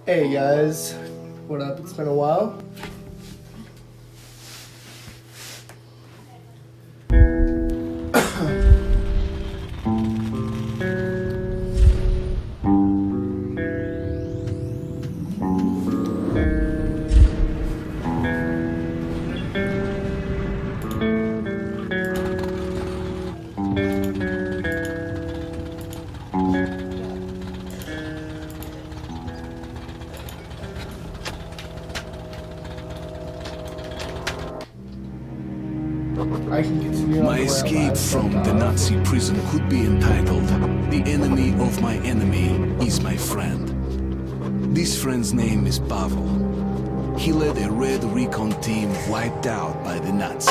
Hey guys, what up? It's been a while. I can continue on My the way I escape last from left the off. Nazi prison could be entitled "The enemy of my enemy is my friend." This friend's name is Pavel. He led a red recon team wiped out by the Nazis.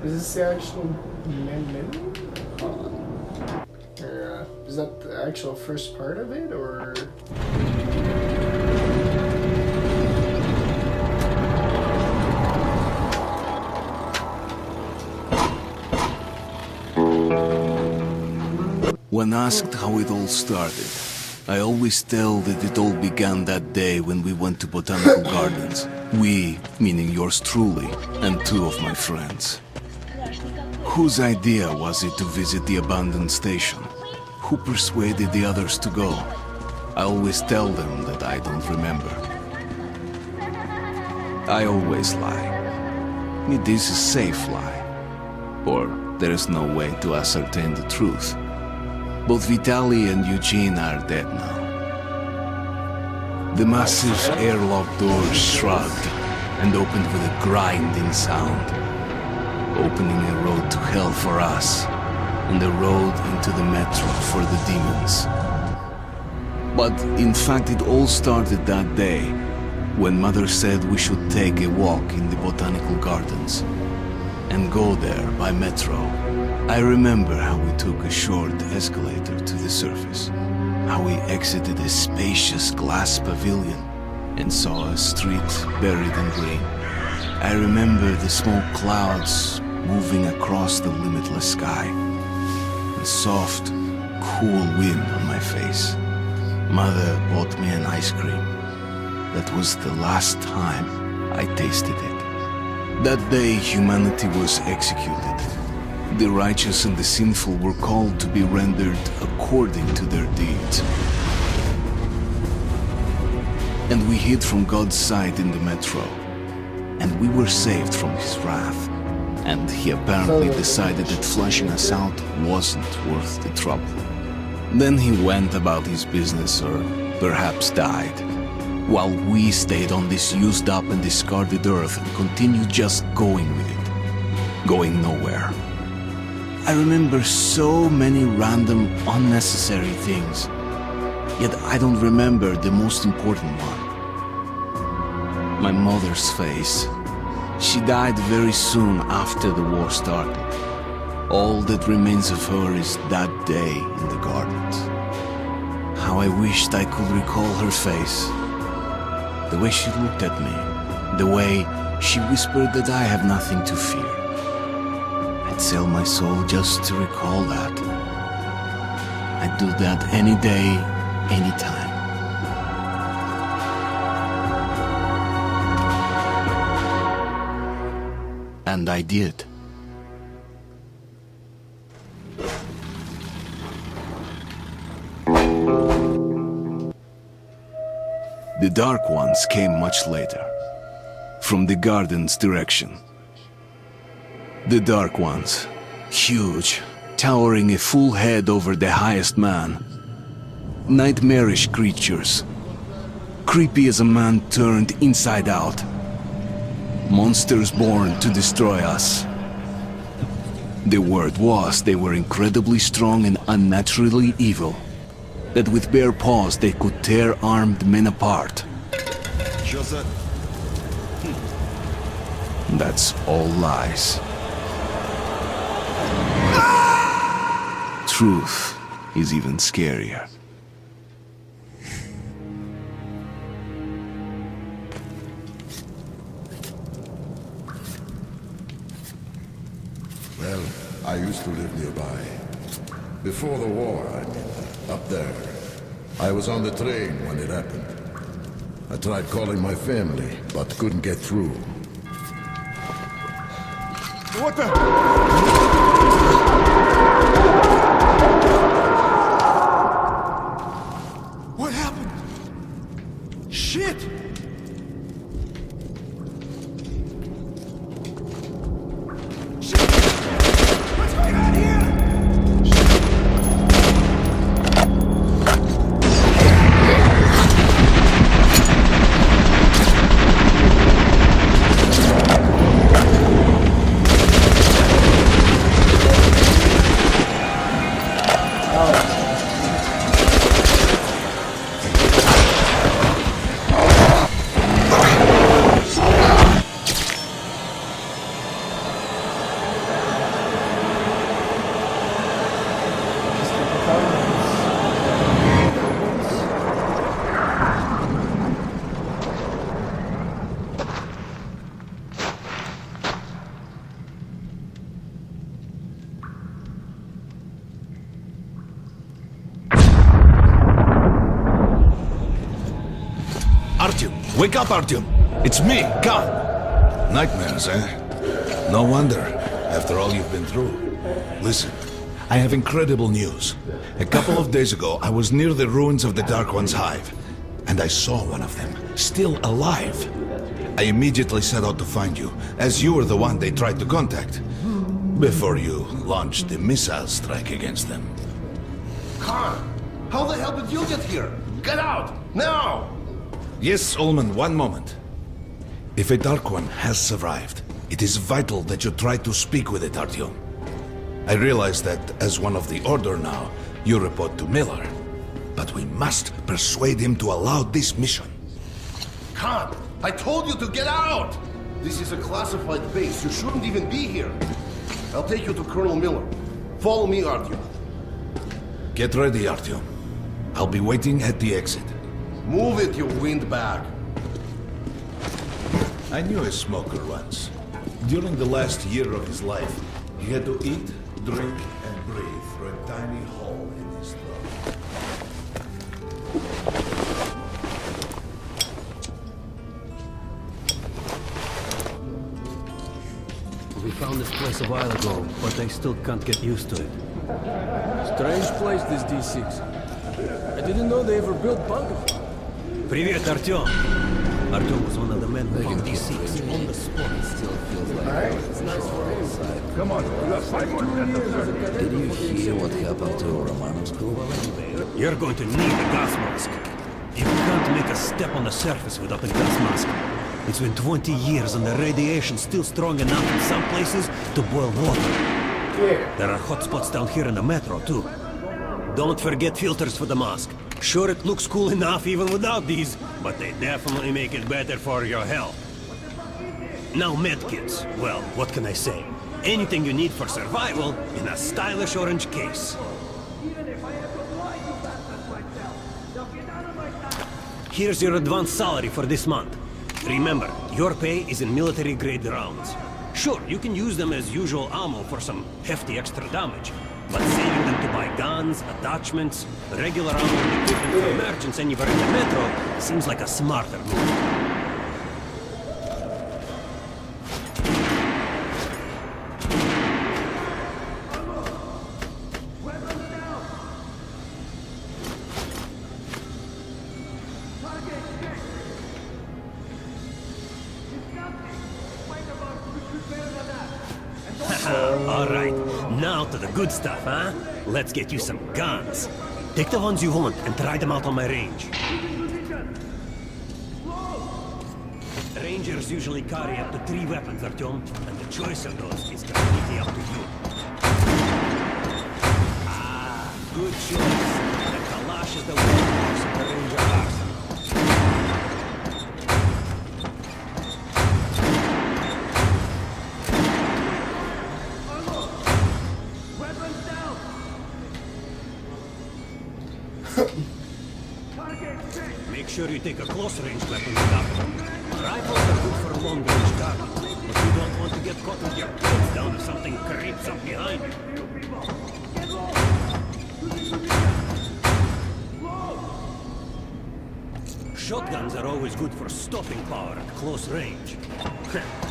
Is this the actual menu? Or, is that the actual first part of it, or...? When asked how it all started, I always tell that it all began that day when we went to Botanical Gardens. We, meaning yours truly, and two of my friends. Whose idea was it to visit the abandoned station? Who persuaded the others to go? I always tell them that I don't remember. I always lie. It is a safe lie. Or there is no way to ascertain the truth. Both Vitaly and Eugene are dead now. The massive airlock doors shrugged and opened with a grinding sound, opening a road to hell for us and a road into the metro for the demons. But in fact it all started that day when Mother said we should take a walk in the Botanical Gardens and go there by metro. I remember how we took a short escalator to the surface, how we exited a spacious glass pavilion and saw a street buried in green. I remember the small clouds moving across the limitless sky, the soft, cool wind on my face. Mother bought me an ice cream. That was the last time I tasted it. That day humanity was executed. The righteous and the sinful were called to be rendered according to their deeds. And we hid from God's sight in the metro. And we were saved from his wrath. And he apparently decided that flushing us out wasn't worth the trouble. Then he went about his business, or perhaps died, while we stayed on this used up and discarded earth and continued just going with it. Going nowhere. I remember so many random, unnecessary things. Yet I don't remember the most important one. My mother's face. She died very soon after the war started. All that remains of her is that day in the gardens. How I wished I could recall her face. The way she looked at me. The way she whispered that I have nothing to fear. I'd sell my soul just to recall that. I'd do that any day, any time. And I did. The Dark Ones came much later, from the garden's direction. The Dark Ones, huge, towering a full head over the highest man. Nightmarish creatures, creepy as a man turned inside out. Monsters born to destroy us. The word was they were incredibly strong and unnaturally evil. That with bare paws they could tear armed men apart. That's all lies. Truth is even scarier. I used to live nearby. Before the war, I mean, up there. I was on the train when it happened. I tried calling my family, but couldn't get through. What the? What happened? Shit! Shit! What's going on here? Artyom! Wake up, Artyom! It's me, Khan! Nightmares, eh? No wonder, after all you've been through. Listen, I have incredible news. A couple of days ago, I was near the ruins of the Dark One's hive, and I saw one of them, still alive. I immediately set out to find you, as you were the one they tried to contact, before you launched the missile strike against them. Khan, how the hell did you get here? Get out, now! Yes, Ullman, one moment. If a Dark One has survived, it is vital that you try to speak with it, Artyom. I realize that, as one of the Order now, you report to Miller. But we must persuade him to allow this mission. Khan, I told you to get out! This is a classified base. You shouldn't even be here. I'll take you to Colonel Miller. Follow me, Artyom. Get ready, Artyom. I'll be waiting at the exit. Move it, you windbag. I knew a smoker once. During the last year of his life, he had to eat, drink, and breathe through a tiny hole in his throat. We found this place a while ago, but I still can't get used to it. Strange place, this D6. I didn't know they ever built bunkers. Привет, Артем! Артем was one of the men who found D6 on the spot. Still feels like it's nice for him. Come on, we got 5 more minutes. Did you hear what happened to Romanov's crew? You're going to need a gas mask. You can't make a step on the surface without a gas mask. It's been 20 years and the radiation's still strong enough in some places to boil water. Yeah. There are hot spots down here in the metro, too. Don't forget filters for the mask. Sure, it looks cool enough even without these, but they definitely make it better for your health. Now medkits. Well, what can I say? Anything you need for survival in a stylish orange case. Here's your advance salary for this month. Remember, your pay is in military-grade rounds. Sure, you can use them as usual ammo for some hefty extra damage, but saving them to buy guns, attachments, regular ammo and equipment for emergence anywhere in the metro seems like a smarter move. All right, now to the good stuff, huh? Let's get you some guns. Take the ones you want and try them out on my range. Rangers usually carry up to 3 weapons, Artyom, and the choice of those is completely up to you. Ah, good choice. The Kalash is the workhorse of the Ranger arsenal. Make sure you take a close-range weapon with that one. Rifles are good for long-range targets, but you don't want to get caught with your pants down a something creeps up behind you. Shotguns are always good for stopping power at close range.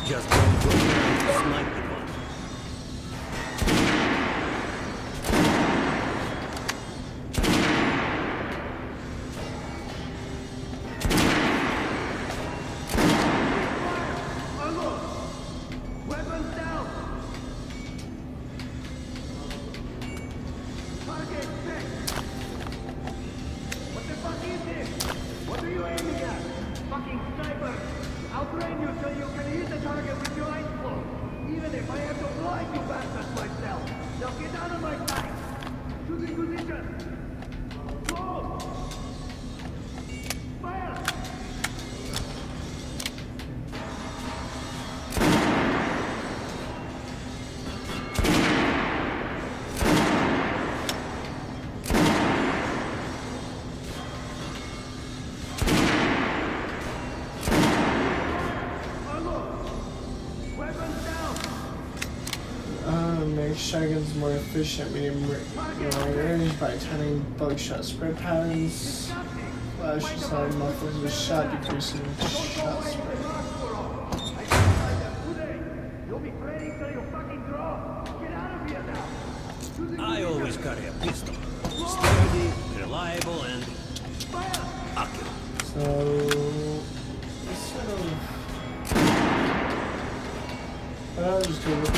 Just don't go around and snipe with one. Weapons down! Target set! What the fuck is this? What are you aiming at? Fucking sniper! I'll train you till you can hit the target with your eyes closed. Even if I have to blind you bastards myself. Now get out of my sight! Choosing position! Close! Fire! Weapons down! Make shotguns more efficient, medium long range by turning buckshot spread patterns. Flash aside mufflers with shot decreasing shot spread. You'll be praying till you fucking draw! Get out of here now! I always carry a pistol. Sturdy, reliable, and accurate. So let's sort of I'll just go with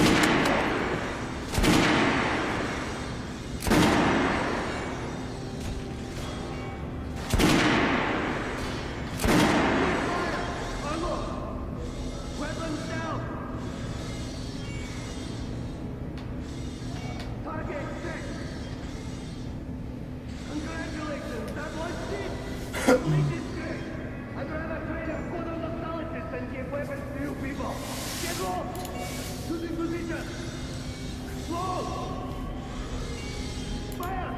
Weapons down! Target set! Congratulations, that was it! Complete this great! I'd rather train a foot on the solitude than give weapons to you people! Get low! Choosing position! Close! Fire!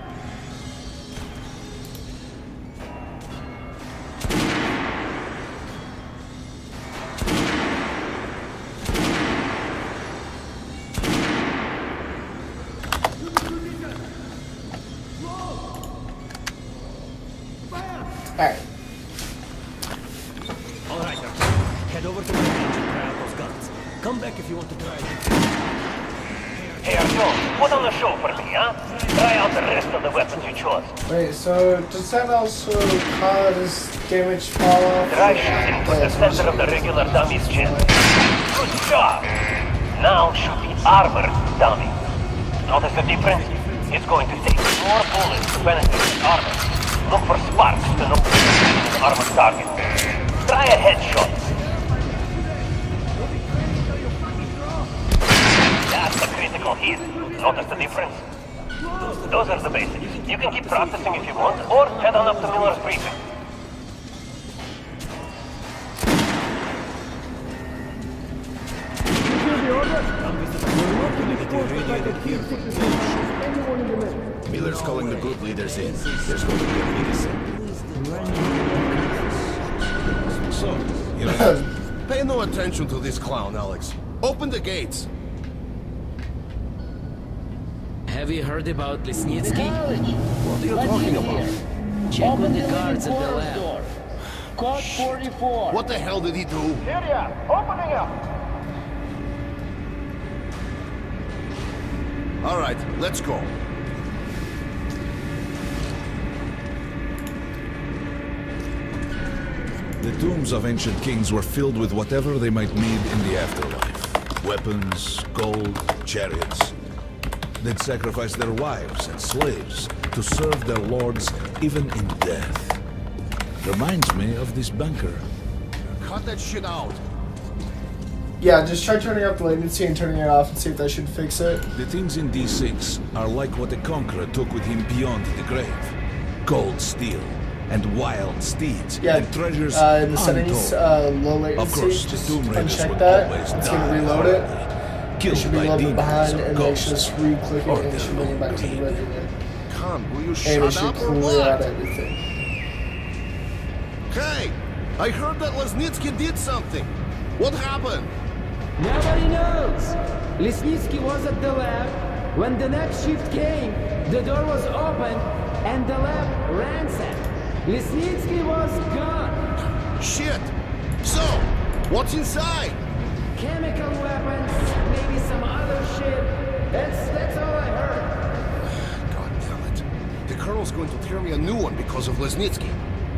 alright. All right, Doctor. Head over to my range and try out those guns. Come back if you want to try it. Hey, Artyom, put on the show for me, huh? Try out the rest of the weapons you chose. Wait, so does that also cause damage fall off? Try shooting for the center of the regular dummy's chest. Good job! Now shoot the armored dummy. Notice the difference? It's going to take more bullets to penetrate the armor. Look for sparks to knock the armored target. Try a headshot. That's a critical hit. Notice the difference? Those are the basics. You can keep practicing if you want, or head on up to Miller's briefing. Miller's calling the group leaders in. There's going to be a meeting. So, you know, Pay no attention to this clown, Alex. Open the gates. Have you heard about Lesnitsky? What are you talking about? Check on the guards at the lab. Code 44. What the hell did he do? Area, opening up. All right, let's go. the tombs of ancient kings were filled with whatever they might need in the afterlife. Weapons, gold, chariots. They'd sacrifice their wives and slaves to serve their lords even in death. Reminds me of this bunker. Cut that shit out. Yeah, just try turning up the latency and turning it off and see if that should fix it. The things in D6 are like what the Conqueror took with him beyond the grave. Gold steel, and wild steeds, Yeah, and treasures in the settings, untold. low latency, Of course, just the Tomb Raiders uncheck would that. always It's die going to reload it. horribly, It killed should be a by little bit demons behind, or and then ghosts, just re-click or it and it their should bring it back to the own red greed. again. Con, will you And it shut should up or clear out what? everything. Hey, I heard that Lesnitsky did something. What happened? Nobody knows. Lesnitsky was at the lab. When the next shift came, the door was open and the lab ransacked. Lesnitsky was gone. Shit! So, what's inside? Chemical weapons, maybe some other shit. That's all I heard. God damn it. The Colonel's going to tear me a new one because of Lesnitsky.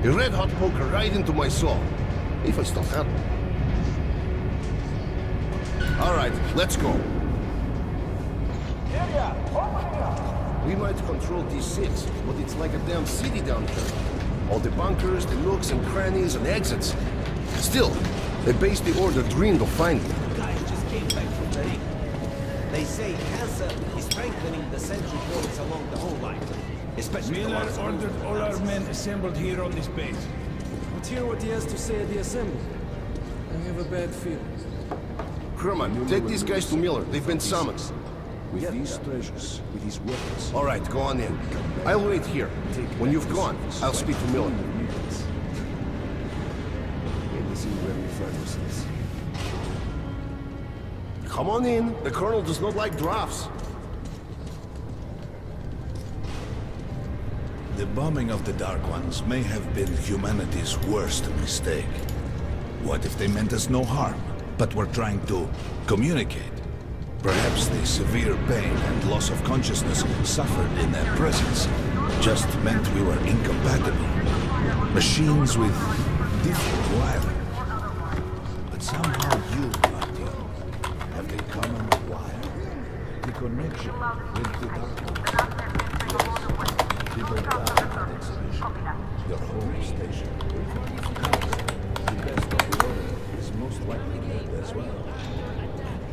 A red-hot poker right into my soul. If I still have one. All right, let's go. We might control D6, but it's like a damn city down here. All the bunkers, the nooks and crannies and exits. Still, the base the Order dreamed of finding. Guys just came back from the ring. They say Hansa is strengthening the sentry points along the whole line. Especially the Miller ones ordered all our men assembled here on this base. Let's hear what he has to say at the assembly. I have a bad feeling. Herman, take these guys to Miller. They've been summoned. With these treasures, with these weapons. All right, go on in. I'll wait here. When you've gone, I'll speak to Miller. Come on in. The Colonel does not like drafts. The bombing of the Dark Ones may have been humanity's worst mistake. What if they meant us no harm, but were trying to communicate? Perhaps the severe pain and loss of consciousness suffered in their presence just meant we were incompatible. Machines with different wiring. But somehow you, Artyom, have the common wire. The connection with the Dark Ones. People died at that exhibition. Your home station. The best of the world is most likely dead as well.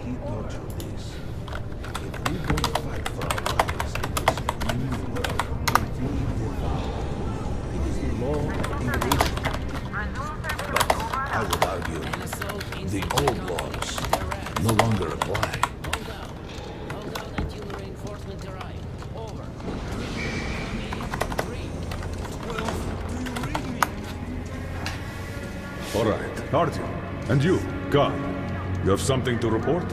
He taught you this. If we don't fight for our lives in this new world, we devoured. It is the law of evolution. But I would argue the old laws no longer apply. Hold out until reinforcements arrive. Over. All right, Artyom. And you, Khan. You have something to report?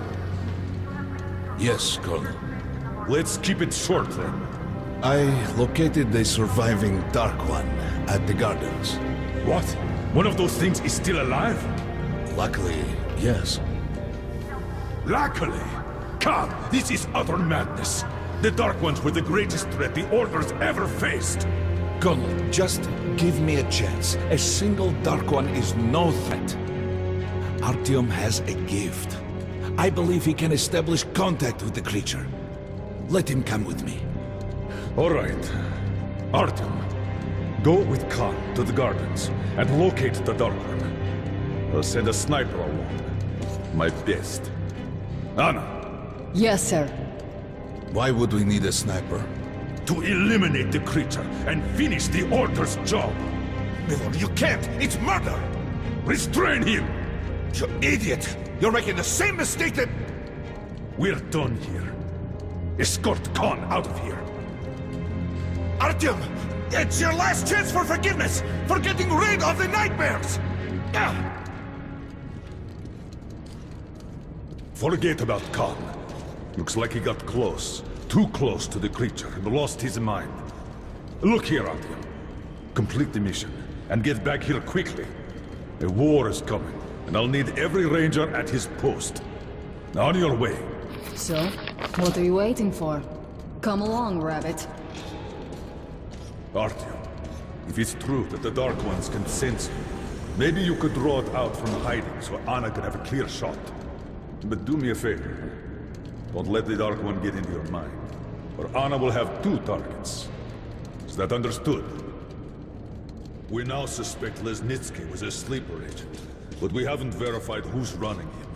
Yes, Colonel. Let's keep it short, then. I located the surviving Dark One at the gardens. What? One of those things is still alive? Luckily, yes. Luckily? Khan, this is utter madness. The Dark Ones were the greatest threat the Order's ever faced. Colonel, just give me a chance. A single Dark One is no threat. Artyom has a gift. I believe he can establish contact with the creature. Let him come with me. All right. Artyom, go with Khan to the gardens and locate the Dark One. I'll send a sniper along. My best. Anna. Yes, sir. Why would we need a sniper? To eliminate the creature and finish the Order's job. Miller, you can't! It's murder! Restrain him! You idiot! You're making the same mistake that... We're done here. Escort Khan out of here. Artyom! It's your last chance for forgiveness! For getting rid of the nightmares! Forget about Khan. Looks like he got close. Too close to the creature and lost his mind. Look here, Artyom. Complete the mission and get back here quickly. A war is coming, and I'll need every ranger at his post. On your way. So, what are you waiting for? Come along, Rabbit. Artyom, if it's true that the Dark Ones can sense you, maybe you could draw it out from hiding so Anna can have a clear shot. But do me a favor. Don't let the Dark One get into your mind, or Anna will have 2 targets. Is that understood? We now suspect Lesnitsky was a sleeper agent, but we haven't verified who's running him.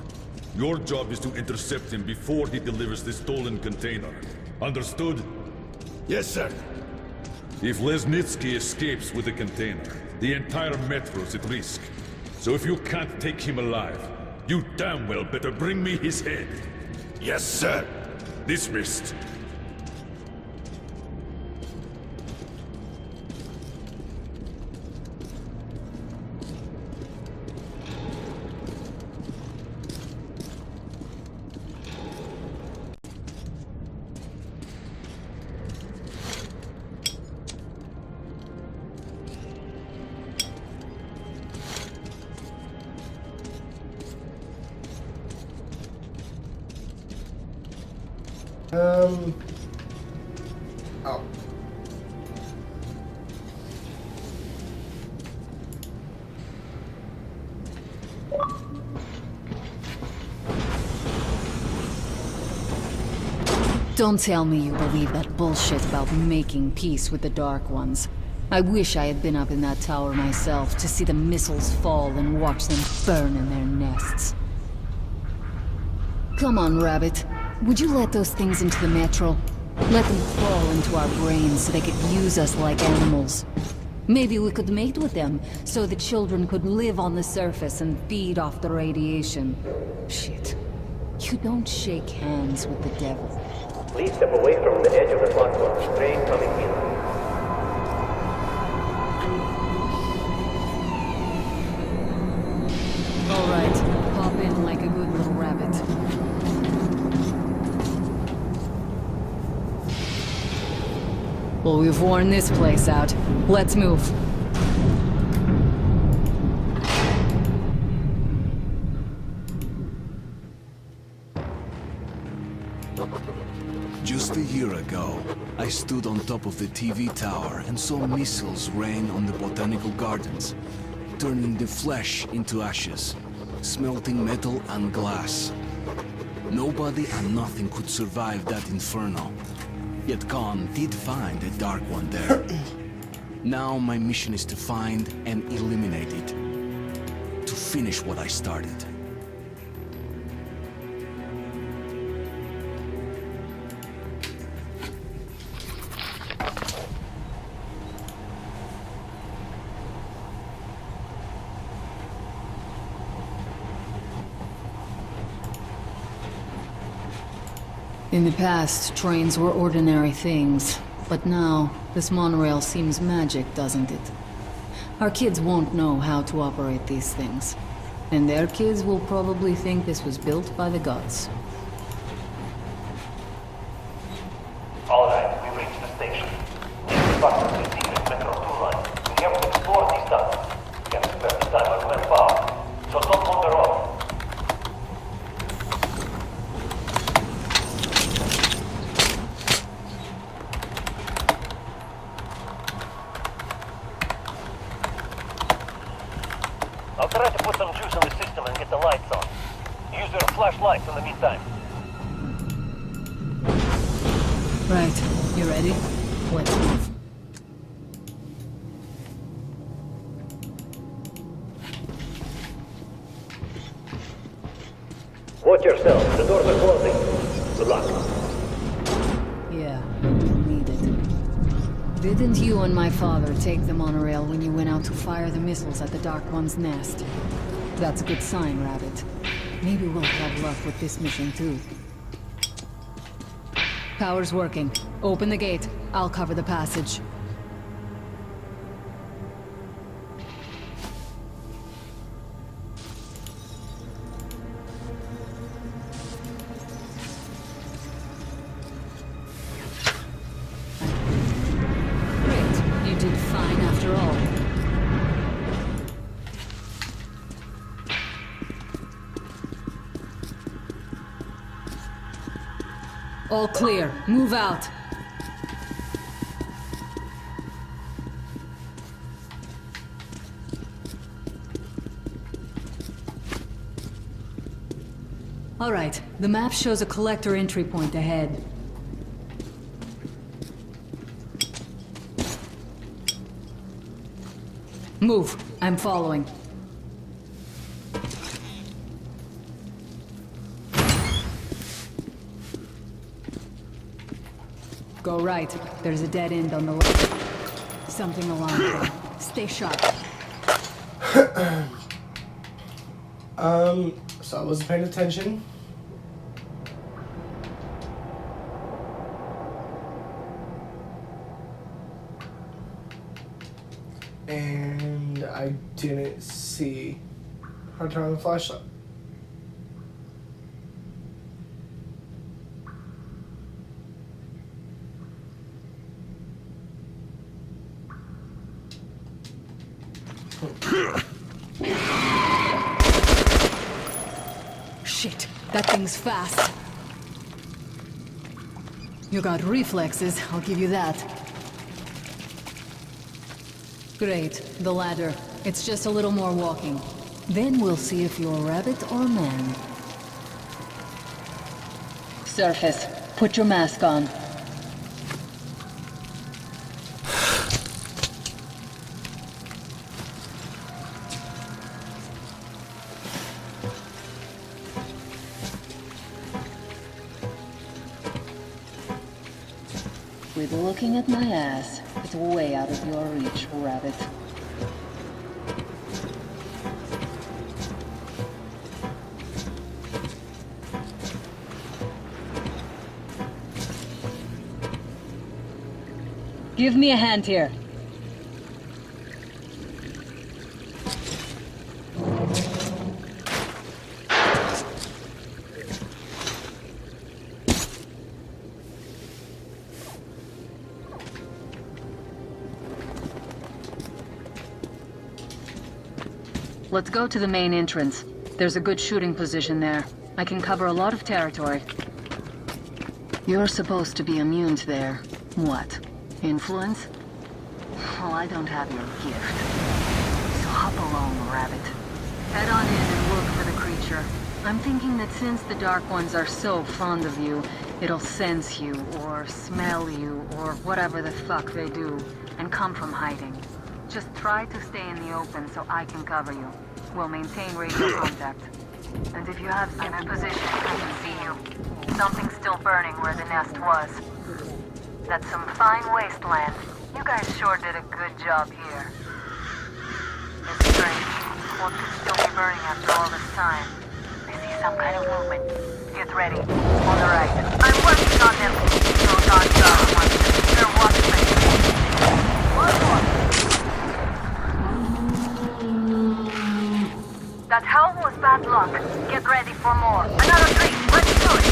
Your job is to intercept him before he delivers the stolen container. Understood? Yes, sir. If Lesnitsky escapes with the container, the entire metro's at risk. So if you can't take him alive, you damn well better bring me his head. Yes, sir. Dismissed. Oh. Don't tell me you believe that bullshit about making peace with the Dark Ones. I wish I had been up in that tower myself to see the missiles fall and watch them burn in their nests. Come on, Rabbit. Would you let those things into the metro? Let them crawl into our brains so they could use us like animals. Maybe we could mate with them, so the children could live on the surface and feed off the radiation. Shit. You don't shake hands with the devil. Please step away from the edge of the platform. Train coming in. All right, hop in like a good little rabbit. Well, we've worn this place out. Let's move. Just a year ago, I stood on top of the TV tower and saw missiles rain on the botanical gardens, turning the flesh into ashes, smelting metal and glass. Nobody and nothing could survive that inferno. Yet Khan did find a Dark One there. Now my mission is to find and eliminate it. To finish what I started. In the past, trains were ordinary things. But now, this monorail seems magic, doesn't it? Our kids won't know how to operate these things. And their kids will probably think this was built by the gods. All right, we reached the station. This is part of the secret Metro 2 line. We have to explore these tunnels. Can't spare the time or went far. So don't wander off. I'll try to put some juice in the system and get the lights on. Use your flashlights in the meantime. Right, you ready? Let's move. Watch yourself. The doors are closing. Good luck. Yeah, we'll need it. Didn't you and my father take the monorail when you went out to fire the missiles at the Dark One's nest? That's a good sign, Rabbit. Maybe we'll have luck with this mission, too. Power's working. Open the gate. I'll cover the passage. Great. You did fine after all. All clear. Move out. All right. The map shows a collector entry point ahead. Move. I'm following. Go right. There's a dead end on the left. Something along there. Stay sharp. So I wasn't paying attention. And I didn't see how to turn on the flashlight. Shit, that thing's fast. You got reflexes, I'll give you that. Great, the ladder. It's just a little more walking. Then we'll see if you're rabbit or man. Surface, put your mask on. Quit looking at my ass. It's way out of your reach, rabbit. Give me a hand here. Let's go to the main entrance. There's a good shooting position there. I can cover a lot of territory. You're supposed to be immune to their... what? Influence? Well, I don't have your gift. So hop along, rabbit. Head on in and look for the creature. I'm thinking that since the Dark Ones are so fond of you, it'll sense you, or smell you, or whatever the fuck they do, and come from hiding. Just try to stay in the open so I can cover you. We'll maintain radio contact. And if you have I'm in position, I can see you. Something's still burning where the nest was. That's some fine wasteland. You guys sure did a good job here. It's strange. What could still be burning after all this time? I see some kind of movement. Get ready. On the right. I'm working on them. Those aren't dark ones. They're watchmen. One more. That hell was bad luck. Get ready for more. Another 3. Let's do it.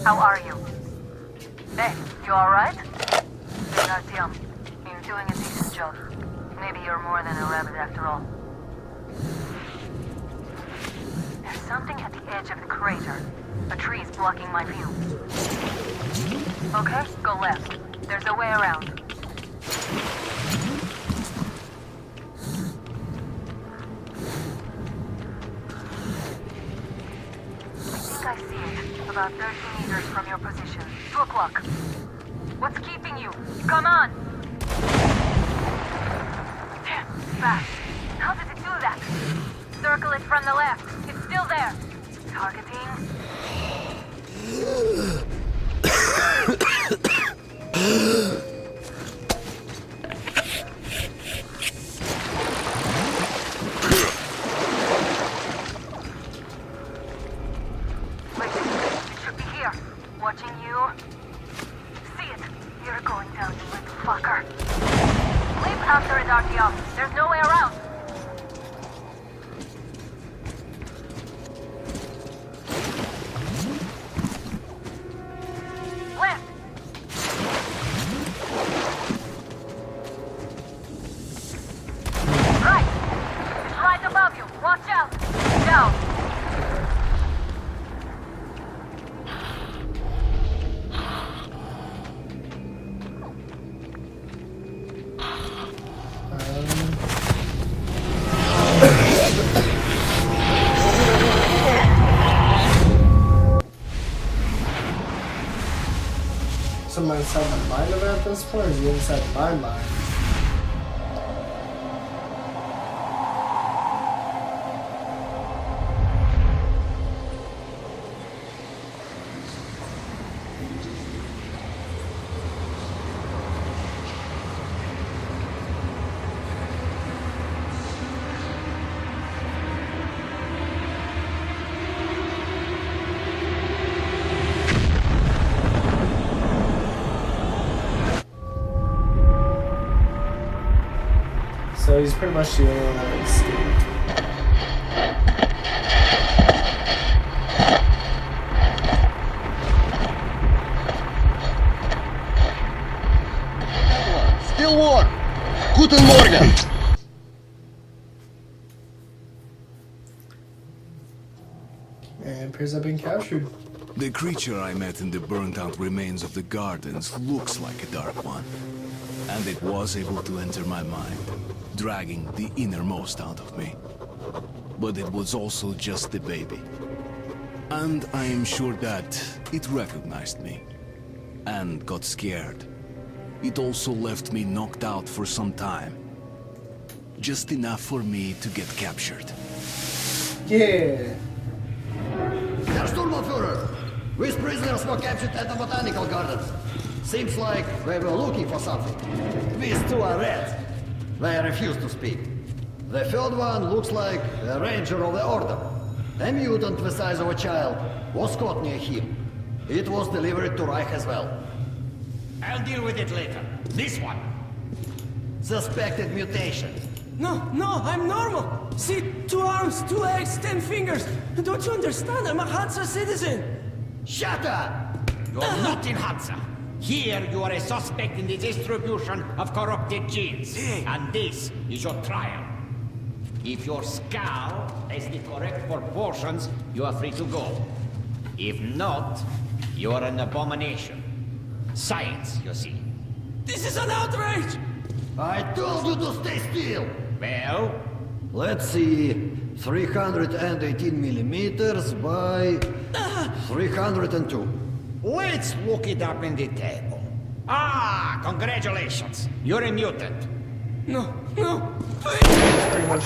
How are you? Hey, you alright? Hey, Artyom, you're doing a decent job. Maybe you're more than a rabbit after all. There's something at the edge of the crater. A tree's blocking my view. Okay, go left. There's a way around. I see it. About 30 meters from your position. 2 o'clock. What's keeping you? Come on! Damn, fast. How did it do that? Circle it from the left. It's still there. Targeting. Watching you. See it. You're going down, you little fucker. Leap after it, Artyom. There's no way around. Left. Right. It's right above you. Watch out. Down. Someone inside my mind about this point, or is he inside my mind? he's pretty much the only one that escaped. Still warm. Guten Morgen. And appears I've been captured. The creature I met in the burnt-out remains of the gardens looks like a dark one. And it was able to enter my mind, dragging the innermost out of me. But it was also just a baby. And I am sure that it recognized me. And got scared. It also left me knocked out for some time. Just enough for me to get captured. Yeah. Herr Sturmbannführer, these prisoners were captured at the botanical gardens. Seems like they were looking for something. These two are reds. They refuse to speak. The third one looks like a ranger of the order. A mutant the size of a child was caught near him. It was delivered to Reich as well. I'll deal with it later. This one. Suspected mutation. No, I'm normal. See, 2 arms, 2 legs, 10 fingers. Don't you understand? I'm a Hansa citizen. Shut up! You're not in Hansa. Here you are a suspect in the distribution of corrupted genes. And this is your trial. If your skull has the correct proportions, you are free to go. If not, you are an abomination. Science, you see. This is an outrage! I told you to stay still! Well? Let's see. 318 millimeters by 302. Let's look it up in the table. Ah, congratulations. You're a mutant. No, Pretty much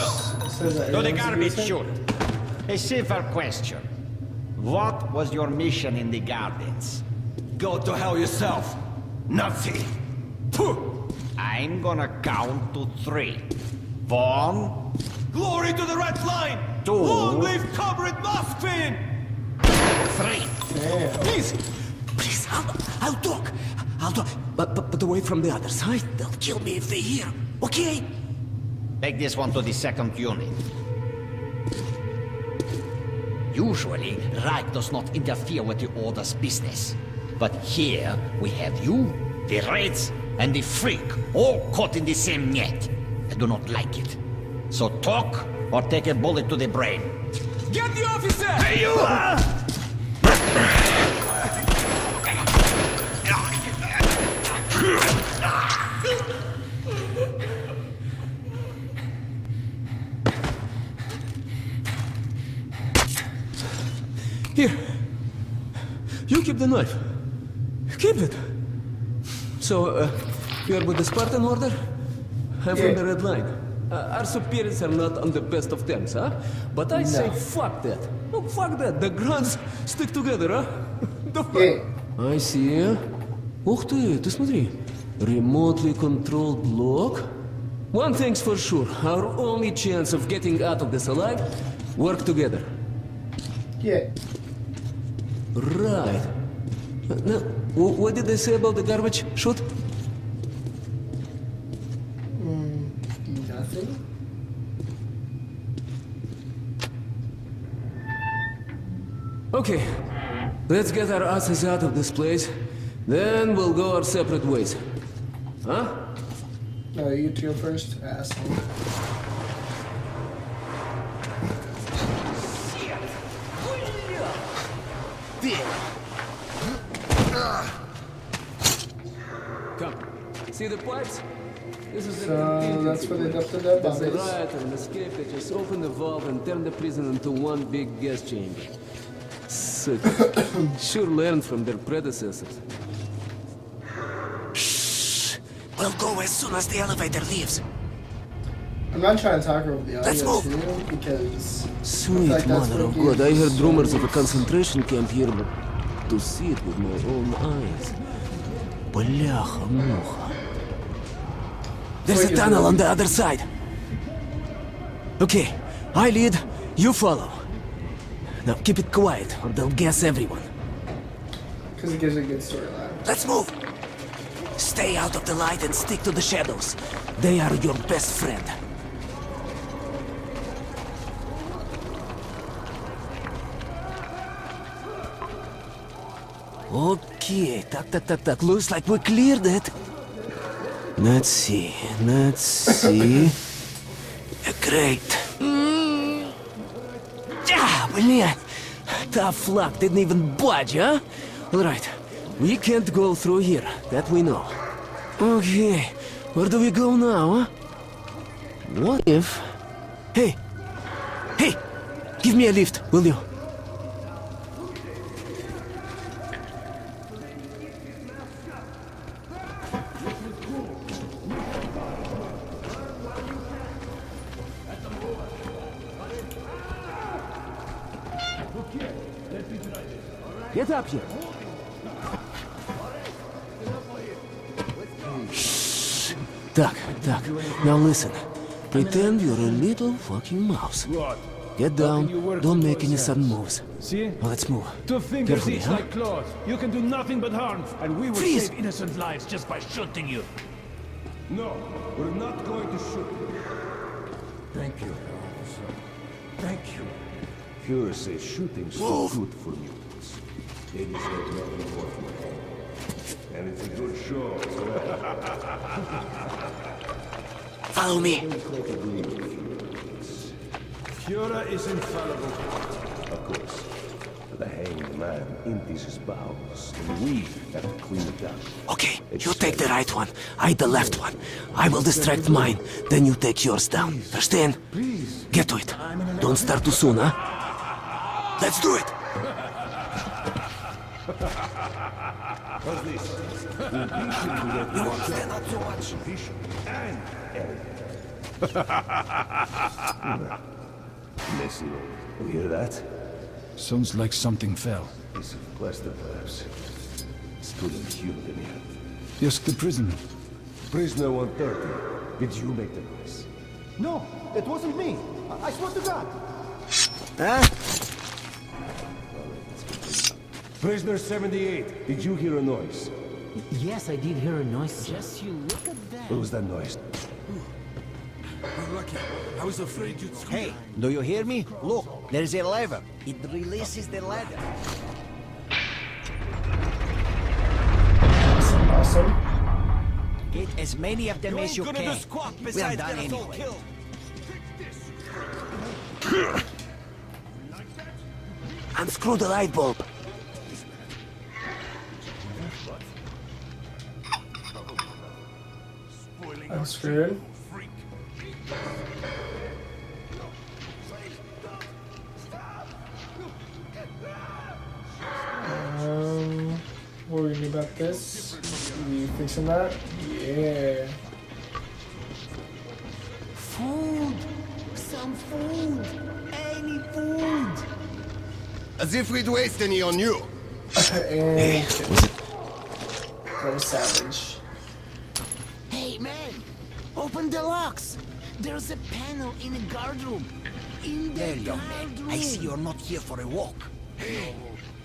says that To the everyone's garbage innocent. chute. A simple question. What was your mission in the gardens? Go to hell yourself, Nazi. I'm gonna count to 3. 1, Glory to the Red Line! 2, Long live Comrade Moskvin! 3. Damn. Please, I'll talk. But away from the other side. They'll kill me if they hear. Okay? Take this one to the 2nd unit. Usually, Reich does not interfere with the Order's business. But here, we have you, the Reds, and the Freak, all caught in the same net. I do not like it. So talk, or take a bullet to the brain. Get the officer! Hey, you! Here. You keep the knife. Keep it. So, you're with the Spartan Order? I'm from the Red Line. Our superiors are not on the best of terms, huh? But I say fuck that. No, fuck that. The grunts stick together, huh? I see. Ух ты смотри. Remotely controlled block. One thing's for sure. Our only chance of getting out of this alive, work together. Yeah. Right. Now, what did they say about the garbage chute? Nothing. Okay. Let's get our asses out of this place. Then we'll go our separate ways. Huh? No, you two first, asshole. Come. See the pipes? This is the So that's where they dumped the dead There's a bodies. riot and an escape. They just open the valve and turn the prison into one big gas chamber. Sick. Sure learned from their predecessors. We'll go as soon as the elevator leaves. I'm not trying to talk over the Let's audio move. too, because Sweet like that's mother what of God, I heard gives rumors of a concentration camp here, but to see it with my own eyes. Бляха-муха. There's a tunnel on the other side. Okay, I lead, you follow. Now keep it quiet, or they'll guess everyone. because it gives a good storyline. Let's move. Stay out of the light and stick to the shadows. They are your best friend. Okay, tak. Looks like we cleared it. Let's see. Great. Блин. Tough luck, didn't even budge, huh? Alright, we can't go through here, that we know. Okay, where do we go now, huh? What if... Hey! Give me a lift, will you? Get up here. Shh. Duck. Now listen. Pretend you're a little fucking mouse. Get down. Don't make any sudden moves. See? Now let's move. 2 fingers Carefully, each huh? like claws. You can do nothing but harm, and we will Freeze! save innocent lives just by shooting you. No, we're not going to shoot you. Thank you, officer. Thank you. Führer says shooting's so good for mutants. It is like nothing more for him. And it's a good show. Follow me. Führer is infallible. Of course. The hanged man empties his bowels, and we have to clean it up. Okay, you take the right one. I the left one. I will distract mine, then you take yours down. Understand? Please. Get to it. Don't start too soon, huh? Let's do it! What's this? Not so much. Messy. You hear that? Sounds like something fell. Piece of plaster, perhaps. Stood in humid in here. Yes, the prisoner. Prisoner 130. Did you make the noise? No, it wasn't me. I swear to God. Huh? Prisoner 78. Did you hear a noise? Yes, I did hear a noise. Just you look at that. What was that noise? We're lucky. I was afraid you'd scream. Hey, do you hear me? Look, there's a lever. It releases the ladder. Awesome. Get as many of them as you gonna can. do squat We're besides done get us all anyway. killed. Unscrew the light bulb. Unscrewed. What are we gonna do about this? You fixing that? Yeah. Food! Some food! Any food! As if we'd waste any on you. And go savage. Hey, man! Open the locks! There's a panel in the guard room. In the There, young guard man. room. I see you're not here for a walk.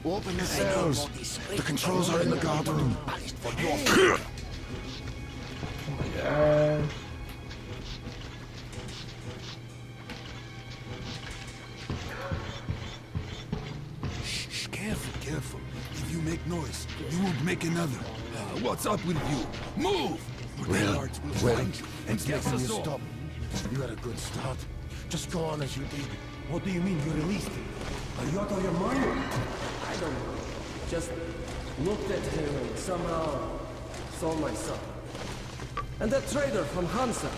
Open the Cells. The controls are in the guard room. For your Shh, careful. If you make noise, you won't make another. What's up with you? Move! Well, find you and get making us you all. stop. You had a good start. Just go on as you did. What do you mean you released him? Are you out of your mind? I don't know. Just looked at him and somehow saw my son. And that trader from Hansa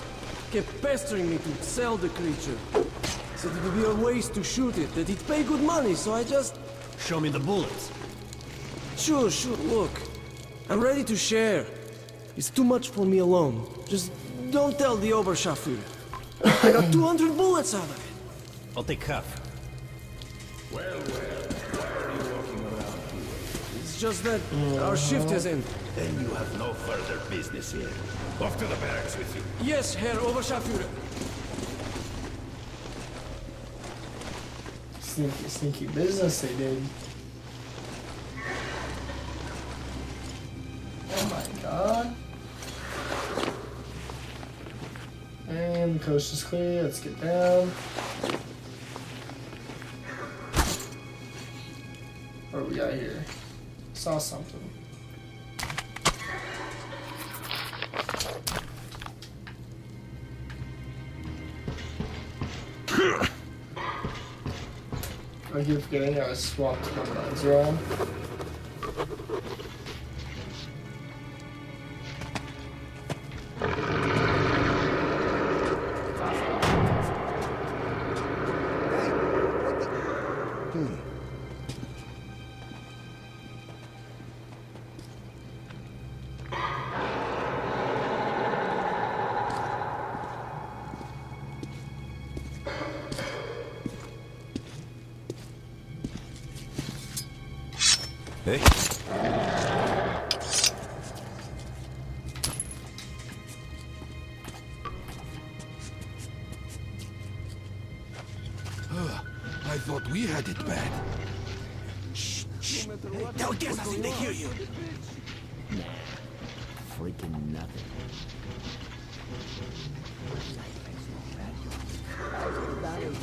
kept pestering me to sell the creature. Said it would be a waste to shoot it, that he'd pay good money, so I just... Show me the bullets. Sure, look. I'm ready to share. It's too much for me alone. Just don't tell the Oberscharführer. I got 200 bullets out of it. I'll take half. Why are you walking around here? It's just that our shift is in. Then you have no further business here. Off to the barracks with you. Yes, Herr Oberscharführer. Sneaky business they did. Oh my god. And the coast is clear. Let's get down. What do we got here? saw something. I keep forgetting I swapped my lines around. Hey. I thought we had it bad. Shh, shh. Hey, don't get nothing, they hear you. Nah, freaking nothing.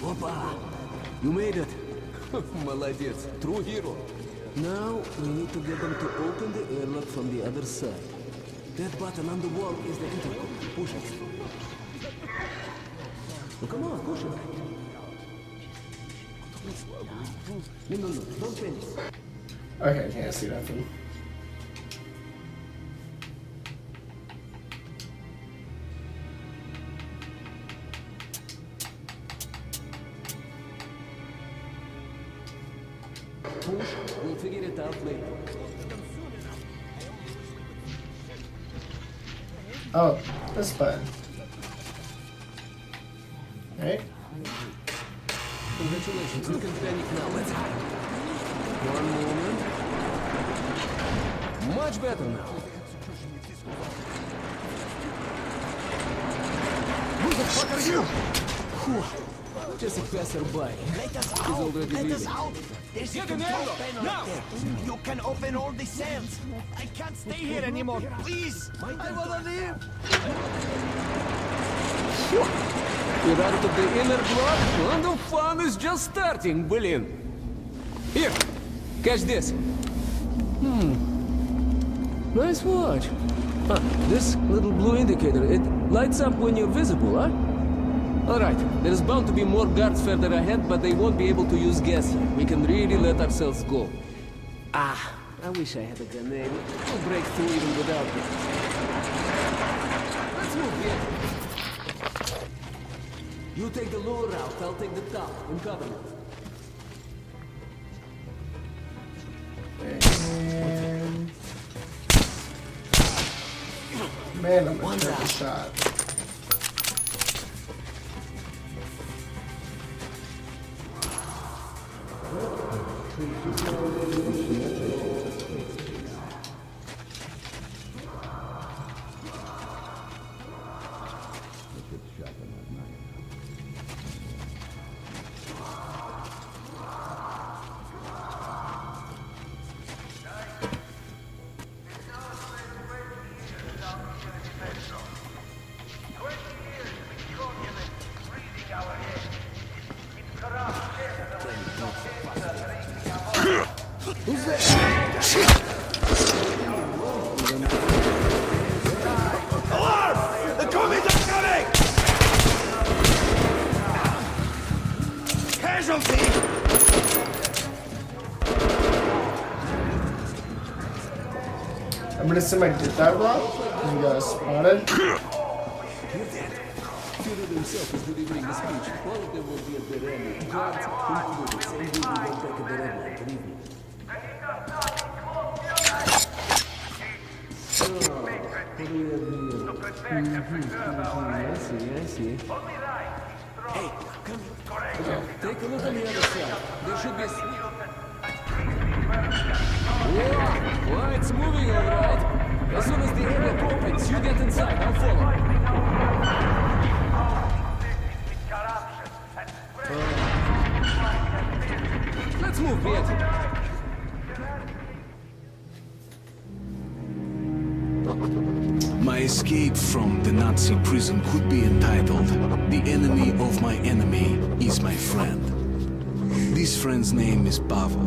Opa! You made it! Молодец, true hero. Now, we need to get them to open the airlock from the other side. That button on the wall is the intercom. Push it. Oh, come on, push it. No, don't finish. Okay, I can't see nothing. Push, we'll figure it out later. Oh, this button. Right? Congratulations, you can panic now. Let's hide. One moment. Much better now. Who the fuck are you? Just a passerby. Let us He's out! already Let us leaving. out! There's a control panel up there. You can open all the cells. I can't stay here anymore. Please! I wanna live! We're out of the inner block, and the fun is just starting. Brilliant. Here, catch this. Nice watch. Huh, this little blue indicator, it lights up when you're visible, huh? Alright, there's bound to be more guards further ahead, but they won't be able to use gas here. We can really let ourselves go. Ah, I wish I had a grenade. We'll break through even without it. Let's move here. You take the lower route, I'll take the top, and cover it. Man, I'm gonna take a shot. Who's there? Alarm! The Commies are coming! Casualty! I'm gonna assume I did that wrong. You guys spotted. Führer himself is delivering the speech. All of them will be at the rally. Guards, included. Same dude we got back at the red line. Believe me. So, what do we have here? I see. Hey, come Okay, take a look on the other side. There should be a... Well, it's moving all right. As soon as the area opens, you get inside. I'll follow. Let's move, Piet. My escape from the Nazi prison could be entitled "The Enemy of My Enemy is My Friend." This friend's name is Pavel.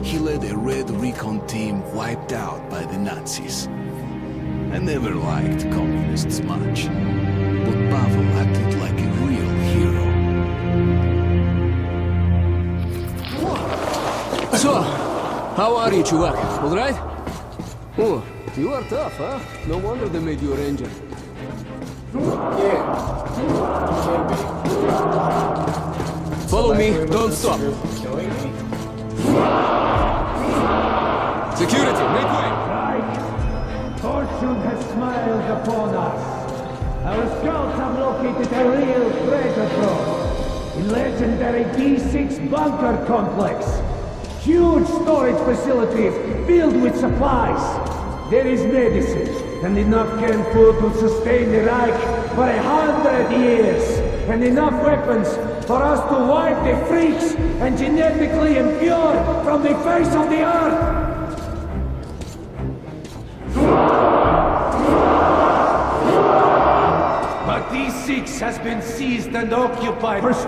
he led a red recon team wiped out by the Nazis. I never liked communists much, but Pavel acted like a real hero. So, how are you, Chuvak? All right? Oh, you are tough, huh? No wonder they made you a ranger. Follow me, don't stop. Security, make way! Fortune has smiled upon us. Our scouts have located a real treasure trove. A legendary D6 bunker complex. Huge storage facilities filled with supplies. There is medicine and enough canned food to sustain the Reich for 100 years. And enough weapons for us to wipe the freaks and genetically impure from the face of the earth. But D6 has been seized and occupied. What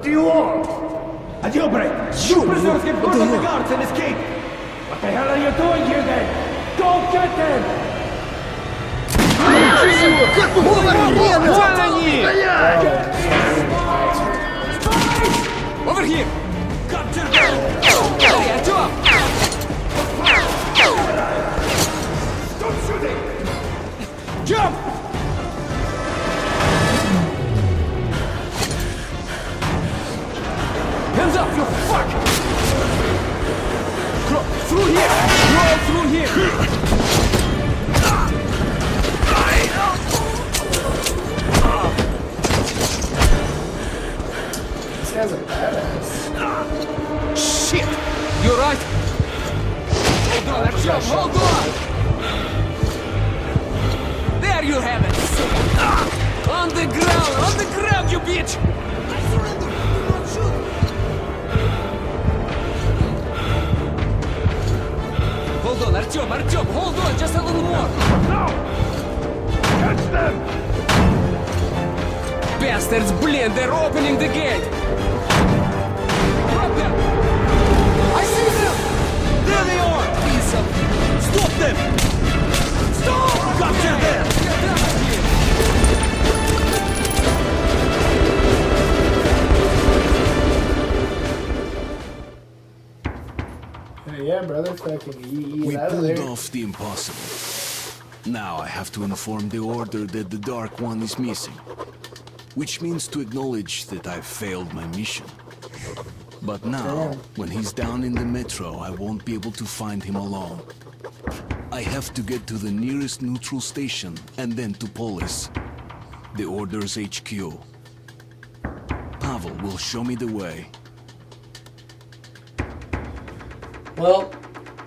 do you want? A jailbreak! You prisoners get rid of the guards and escape! What the hell are you doing here then? Go get them! Over here! Capture them! Hey, jump! Stop shooting! Jump! Hands up, you fuck! Crawl through here! Crawl through here! This guy's a badass. Shit! You right? Hold on, let's jump! Hold on! There you have it! On the ground, you bitch! I surrender! Do not shoot! Hold on, Artyom, hold on, just a little more! No! Catch them! Bastards, blin, they're opening the gate! Drop them! I see them! There they are! Piece of... Stop them! Stop! Capture them! Get them out here! Yeah, brother, fucking We out of pulled there. off the impossible. Now I have to inform the Order that the Dark One is missing. Which means to acknowledge that I've failed my mission. But now, when he's down in the metro, I won't be able to find him alone. I have to get to the nearest neutral station and then to Polis, the Order's HQ. Pavel will show me the way. Well,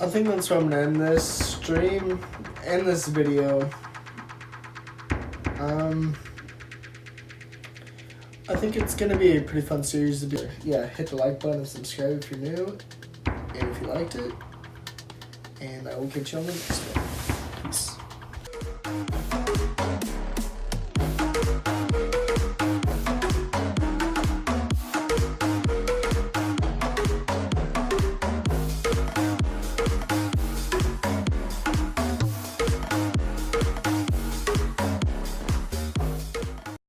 I think that's where I'm gonna end this stream, end this video. I think it's gonna be a pretty fun series to do. Yeah, hit the like button and subscribe if you're new, and if you liked it. And I will catch you on the next one. Peace.